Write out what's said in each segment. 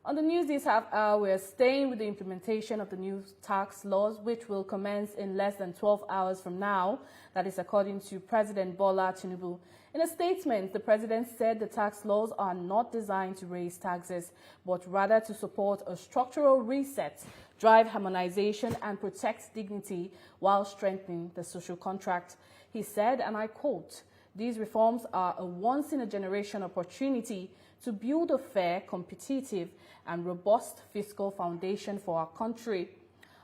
On the news this half hour, we are staying with the implementation of the new tax laws, which will commence in less than 12 hours from now. That is according to President Bola Tinubu. In a statement, the president said the tax laws are not designed to raise taxes, but rather to support a structural reset, drive harmonization, and protect dignity while strengthening the social contract. He said, and I quote, "These reforms are a once-in-a-generation opportunity to build a fair, competitive, and robust fiscal foundation for our country.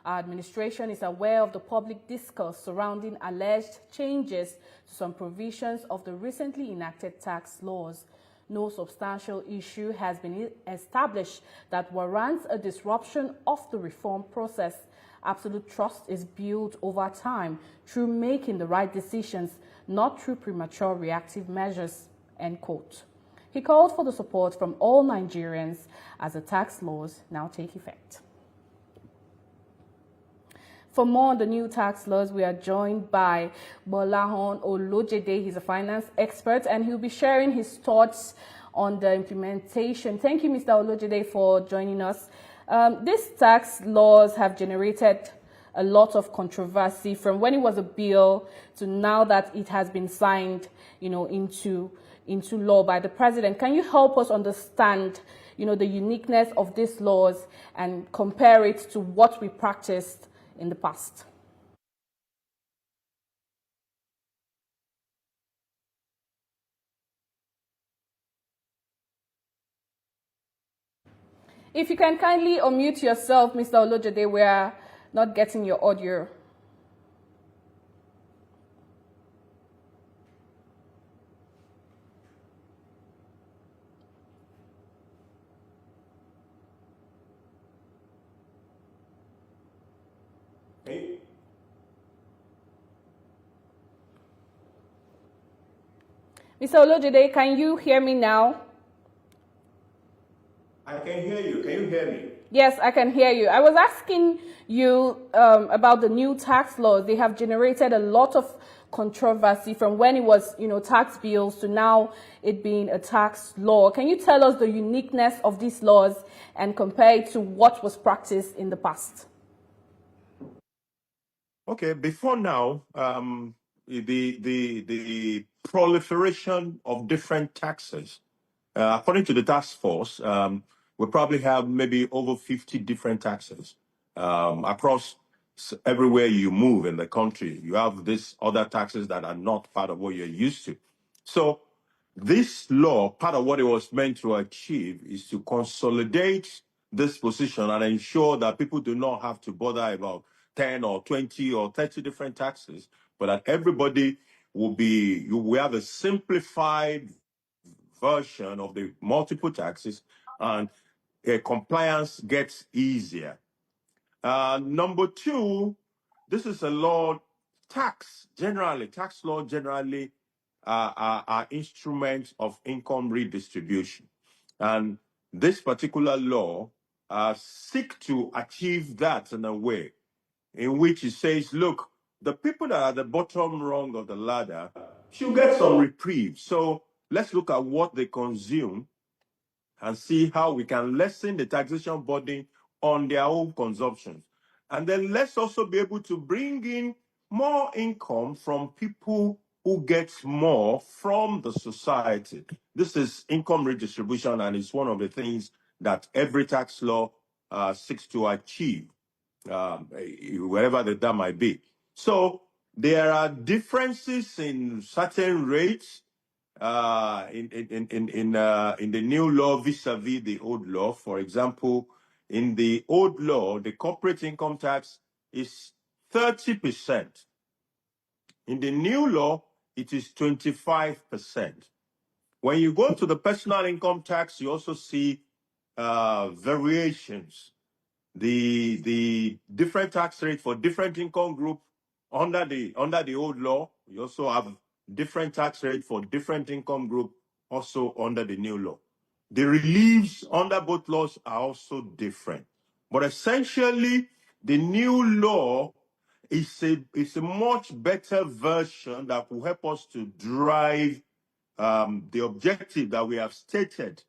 Our administration is aware of the public discourse surrounding alleged changes to some provisions of the recently enacted tax laws. No substantial issue has been established that warrants a disruption of the reform process. Absolute trust is built over time through making the right decisions, not through premature reactive measures." End quote. He called for the support from all Nigerians as the tax laws now take effect. For more on the new tax laws, we are joined by Bola Ahmed Tinubu. He's a finance expert, and he'll be sharing his thoughts on the implementation. Thank you, Mr. Olojede, for joining us. These tax laws have generated a lot of controversy from when it was a bill to now that it has been signed, into law by the president. Can you help us understand, the uniqueness of these laws and compare it to what we practiced in the past? If you can kindly unmute yourself, Mr. Olojede, we are not getting your audio. Hey. Mr. Olojede, can you hear me now? I can hear you. Can you hear me? Yes, I can hear you. I was asking you about the new tax laws. They have generated a lot of controversy from when it was, tax bills to now it being a tax law. Can you tell us the uniqueness of these laws and compare it to what was practiced in the past? Okay. Before now, the proliferation of different taxes, according to the task force, we probably have maybe over 50 different taxes across everywhere you move in the country. You have these other taxes that are not part of what you're used to. So this law, part of what it was meant to achieve is to consolidate this position and ensure that people do not have to bother about 10 or 20 or 30 different taxes, but that everybody we have a simplified version of the multiple taxes, and compliance gets easier. Number two, this is a law, tax law generally are instruments of income redistribution. And this particular law seek to achieve that in a way in which it says, look, the people that are at the bottom rung of the ladder should get some reprieve. So let's look at what they consume and see how we can lessen the taxation burden on their own consumption. And then let's also be able to bring in more income from people who get more from the society. This is income redistribution, and it's one of the things that every tax law seeks to achieve, wherever that might be. So there are differences in certain rates in the new law vis-a-vis the old law. For example, in the old law, the corporate income tax is 30%. In the new law, it is 25%. When you go to the personal income tax, you also see variations. The different tax rate for different income group under the old law. You also have different tax rate for different income group also under the new law. The reliefs under both laws are also different. But essentially, the new law is a much better version that will help us to drive the objective that we have stated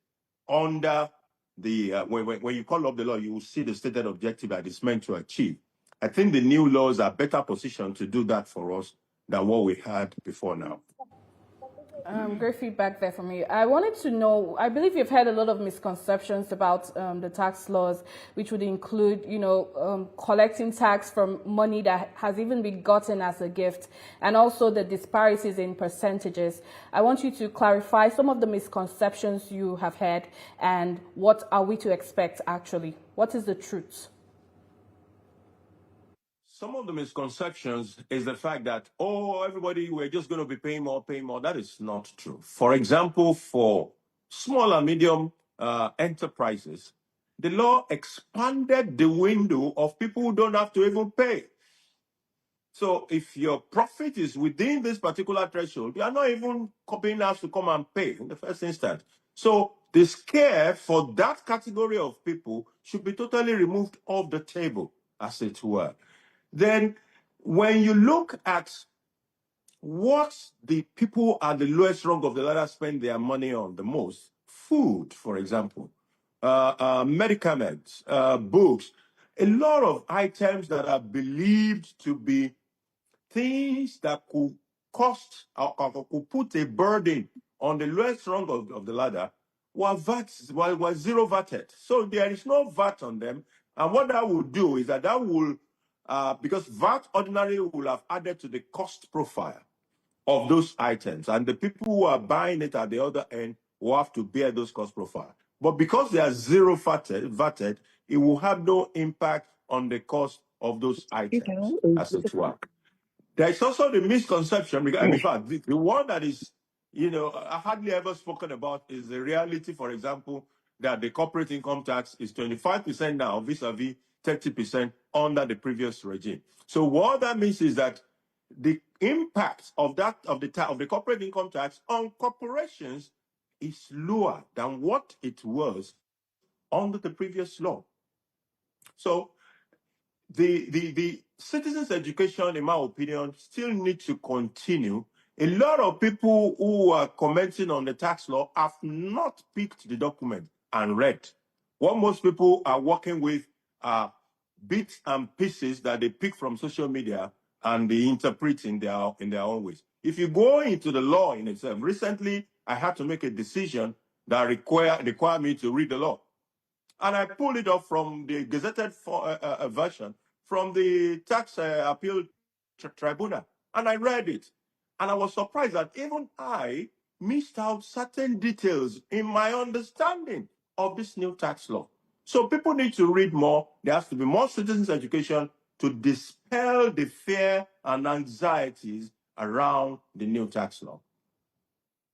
under when you call up the law, you will see the stated objective that it's meant to achieve. I think the new laws are better positioned to do that for us than what we had before now. Great feedback there for me. I wanted to know, I believe you've heard a lot of misconceptions about the tax laws, which would include, collecting tax from money that has even been gotten as a gift, and also the disparities in percentages. I want you to clarify some of the misconceptions you have heard and what are we to expect actually? What is the truth? Some of the misconceptions is the fact that, everybody, we're just going to be paying more. That is not true. For example, for small and medium enterprises, the law expanded the window of people who don't have to even pay. So if your profit is within this particular threshold, you are not even being asked to come and pay in the first instance. So the scare for that category of people should be totally removed off the table, as it were. Then when you look at what the people at the lowest rung of the ladder spend their money on the most, food, for example, medicaments, books, a lot of items that are believed to be things that could cost or could put a burden on the lowest rung of the ladder were zero VAT. So there is no VAT on them. And what that will do is that will, because VAT ordinarily will have added to the cost profile of those items. And the people who are buying it at the other end will have to bear those cost profile. But because they are zero VAT, it will have no impact on the cost of those items, as it were. There is also the misconception, in fact, the one that is, I hardly ever spoken about is the reality, for example, that the corporate income tax is 25% now vis-a-vis 30% under the previous regime. So what that means is that the impact of the corporate income tax on corporations is lower than what it was under the previous law. So the citizens' education, in my opinion, still needs to continue. A lot of people who are commenting on the tax law have not picked the document and read. What most people are working with are bits and pieces that they pick from social media and they interpret in their own ways. If you go into the law in itself, recently I had to make a decision that require me to read the law. And I pulled it off from the gazetted version from the tax appeal tribunal. And I read it. And I was surprised that even I missed out certain details in my understanding of this new tax law. So people need to read more. There has to be more citizens' education to dispel the fear and anxieties around the new tax law.